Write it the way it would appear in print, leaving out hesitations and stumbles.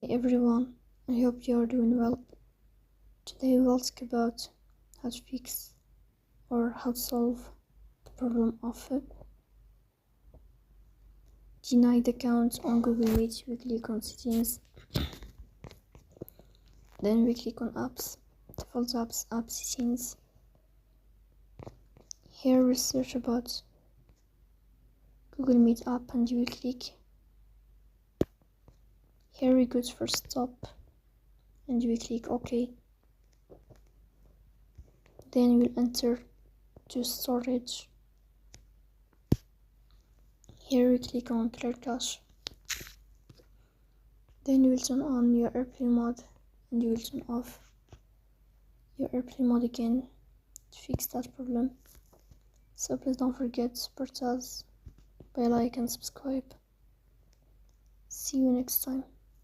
Hey everyone, I hope you are doing well. Today we will talk about how to fix or how to solve the problem of denied accounts on Google Meet. We click on settings, then we click on apps, default apps, app settings. Here we search about Google Meet app and you will click. Here we go for stop and you will click OK. Then you will enter to storage. Here we click on clear cache. Then you will turn on your airplane mode and you will turn off your airplane mode again to fix that problem. So please don't forget to support us by like and subscribe. See you next time.